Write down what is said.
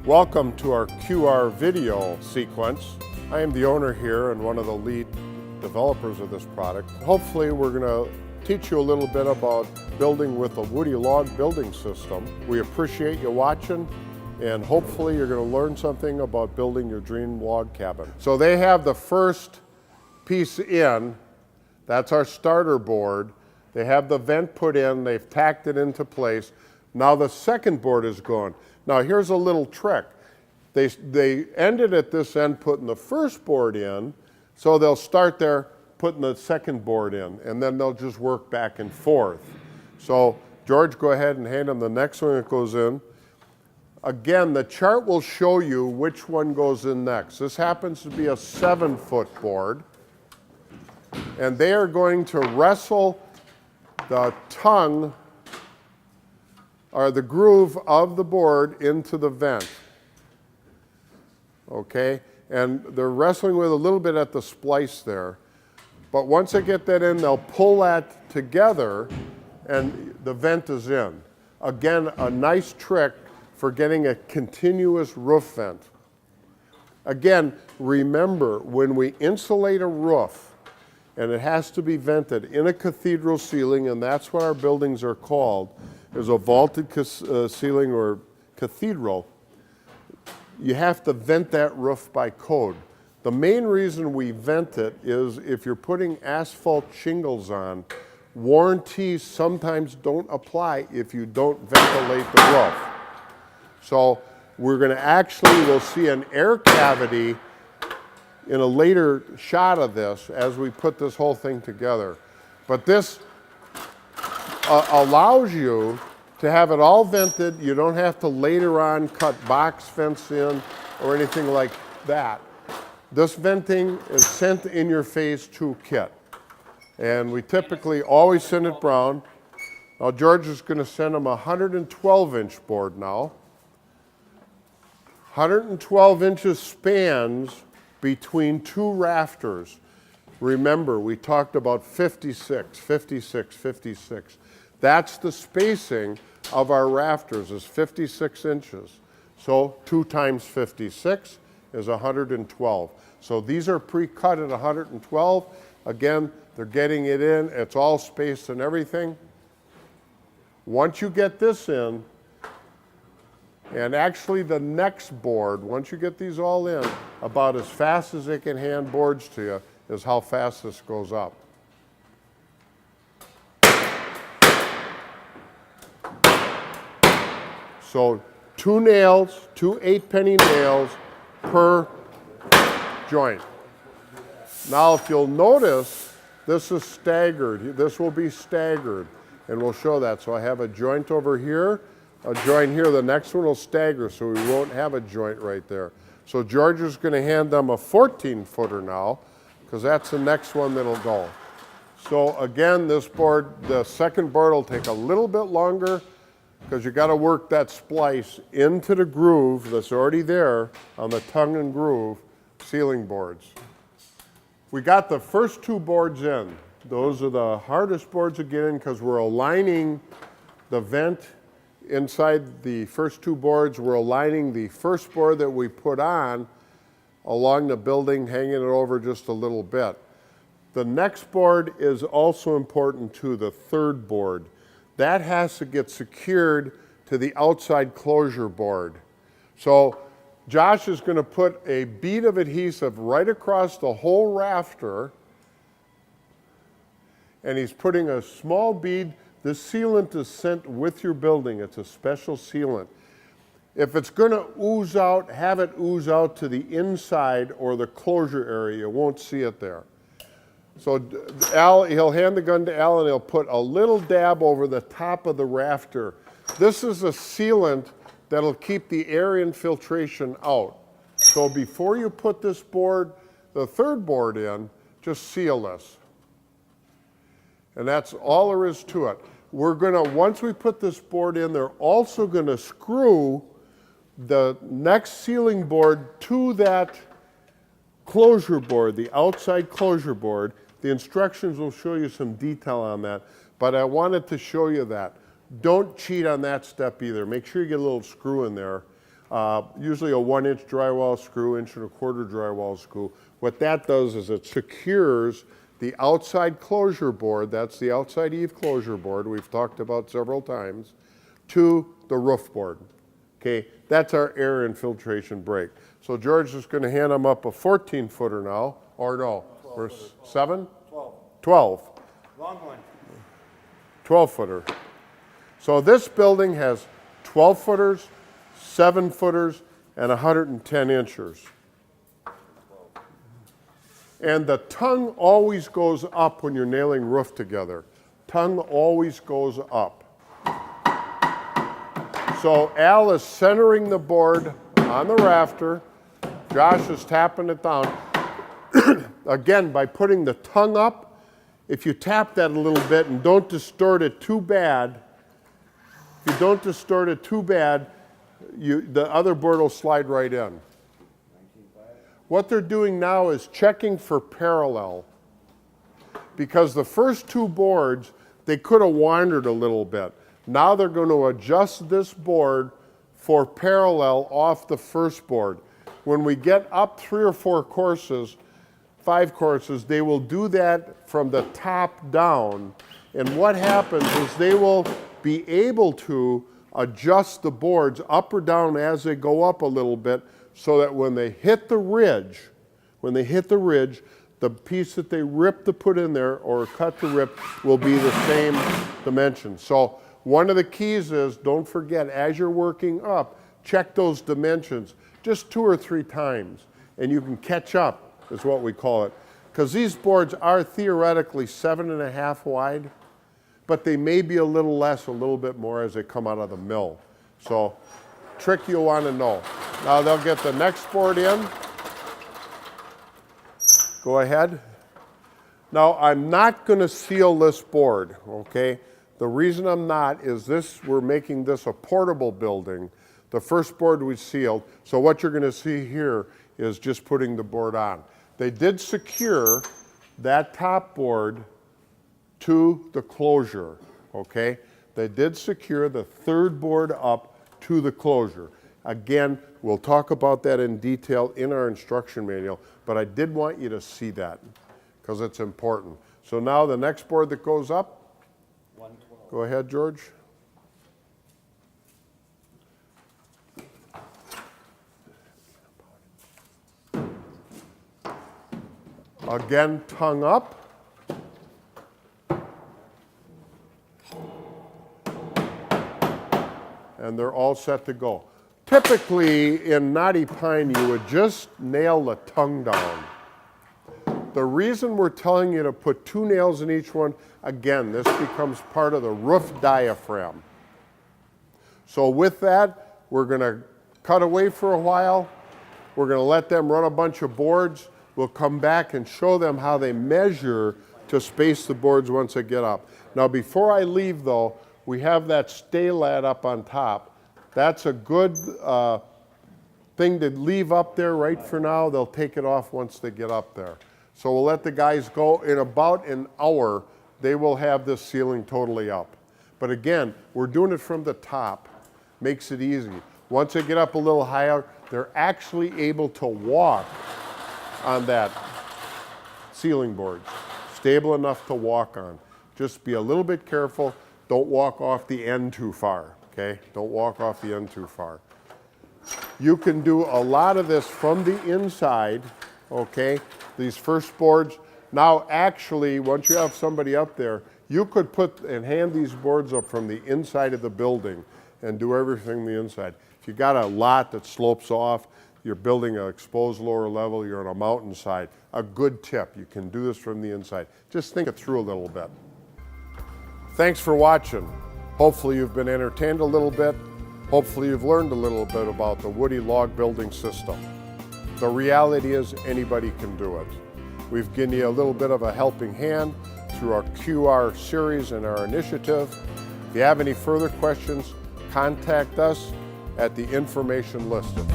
Welcome to our QR video sequence. I am the owner here and one of the lead developers of this product. Hopefully we're going to teach you a little bit about building with a woody log building system. We appreciate you watching, and hopefully you're going to learn something about building your dream log cabin. So they have the first piece in, that's our starter board. They have the vent put in, they've tacked it into place. Now the second board is going. Now here's a little trick. They ended at this end putting the first board in, so they'll start there putting the second board in, and then they'll just work back and forth. So George, go ahead and hand them the next one that goes in. Again, the chart will show you which one goes in next. This happens to be a 7-foot board, and they are going to wrestle the tongue or the groove of the board into the vent. Okay, and they're wrestling with a little bit at the splice there. But once they get that in, they'll pull that together and the vent is in. Again, a nice trick for getting a continuous roof vent. Again, remember, when we insulate a roof, and it has to be vented in a cathedral ceiling, and that's what our buildings are called. There's a vaulted ceiling or cathedral. You have to vent that roof by code. The main reason we vent it is if you're putting asphalt shingles on, warranties sometimes don't apply if you don't ventilate the roof. So we're going to we'll see an air cavity in a later shot of this as we put this whole thing together. But this allows you to have it all vented. You don't have to later on cut box vents in or anything like that. This venting is sent in your phase 2 kit. And we typically always send it brown. Now George is going to send them a 112-inch board now. 112 inches spans between two rafters. Remember, we talked about 56, 56, 56. That's the spacing of our rafters, is 56 inches. So 2 times 56 is 112. So these are pre-cut at 112. Again, they're getting it in. It's all spaced and everything. Once you get this in, and actually the next board, once you get these all in, about as fast as they can hand boards to you is how fast this goes up. So 2 nails, 2 8-penny nails per joint. Now if you'll notice, this is staggered. This will be staggered, and we'll show that. So I have a joint over here, a joint here. The next one will stagger, so we won't have a joint right there. So George is going to hand them a 14-footer now, because that's the next one that'll go. So again, this board, the second board will take a little bit longer, because you got to work that splice into the groove that's already there on the tongue and groove ceiling boards. We got the first 2 boards in. Those are the hardest boards to get in because we're aligning the vent inside the first 2 boards. We're aligning the first board that we put on along the building, hanging it over just a little bit. The next board is also important too, the third board. That has to get secured to the outside closure board. So Josh is going to put a bead of adhesive right across the whole rafter, and he's putting a small bead. This sealant is sent with your building. It's a special sealant. If it's going to ooze out, have it ooze out to the inside or the closure area. You won't see it there. So Al, he'll hand the gun to Al and he'll put a little dab over the top of the rafter. This is a sealant that'll keep the air infiltration out. So before you put this board, the third board in, just seal this. And that's all there is to it. We're gonna, once we put this board in, they're also gonna screw the next ceiling board to that closure board, the outside closure board. The instructions will show you some detail on that, but I wanted to show you that. Don't cheat on that step either. Make sure you get a little screw in there. usually a 1-inch drywall screw, 1.25 drywall screw. What that does is it secures the outside closure board, that's the outside eave closure board we've talked about several times, to the roof board. Okay, that's our air infiltration break. So George is going to hand him up a 14-footer now, or no, we're 7? 12. Long one. 12-footer. So this building has 12-footers, 7-footers, and 110 inchers. And the tongue always goes up when you're nailing roof together. Tongue always goes up. So Al is centering the board on the rafter. Josh is tapping it down. Again, by putting the tongue up, if you tap that a little bit and don't distort it too bad, if you don't distort it too bad, the other board will slide right in. What they're doing now is checking for parallel, because the first 2 boards, they could have wandered a little bit. Now they're going to adjust this board for parallel off the first board. When we get up 3 or 4 courses, 5 courses, they will do that from the top down. And what happens is they will be able to adjust the boards up or down as they go up a little bit, so that when they hit the ridge, the piece that they rip to put in there or cut to rip will be the same dimension. So one of the keys is, don't forget, as you're working up, check those dimensions just 2 or 3 times, and you can catch up, is what we call it. Because these boards are theoretically 7.5 wide, but they may be a little less, a little bit more as they come out of the mill. So, trick you want to know. Now they'll get the next board in. Go ahead. Now I'm not going to seal this board, okay? The reason I'm not is we're making this a portable building. The first board we sealed, so what you're going to see here is just putting the board on. They did secure that top board to the closure, okay? They did secure the 3rd board up to the closure. Again, we'll talk about that in detail in our instruction manual, but I did want you to see that because it's important. So now the next board that goes up, 112. Go ahead, George. Again, tongue up. And they're all set to go. Typically, in knotty pine, you would just nail the tongue down. The reason we're telling you to put 2 nails in each one, again, this becomes part of the roof diaphragm. So with that, we're going to cut away for a while. We're going to let them run a bunch of boards. We'll come back and show them how they measure to space the boards once they get up. Now, before I leave, though, we have that stay lat up on top. That's a good thing to leave up there right for now. They'll take it off once they get up there. So we'll let the guys go. In about an hour, they will have this ceiling totally up. But again, we're doing it from the top. Makes it easy. Once they get up a little higher, they're actually able to walk on that ceiling board. Stable enough to walk on. Just be a little bit careful. Don't walk off the end too far, okay? Don't walk off the end too far. You can do a lot of this from the inside, okay? These first boards. Now, actually, once you have somebody up there, you could put and hand these boards up from the inside of the building and do everything on the inside. If you got a lot that slopes off, you're building an exposed lower level, you're on a mountainside, a good tip, you can do this from the inside. Just think it through a little bit. Thanks for watching. Hopefully you've been entertained a little bit. Hopefully you've learned a little bit about the woody log building system. The reality is anybody can do it. We've given you a little bit of a helping hand through our QR series and our initiative. If you have any further questions, contact us at the information listed.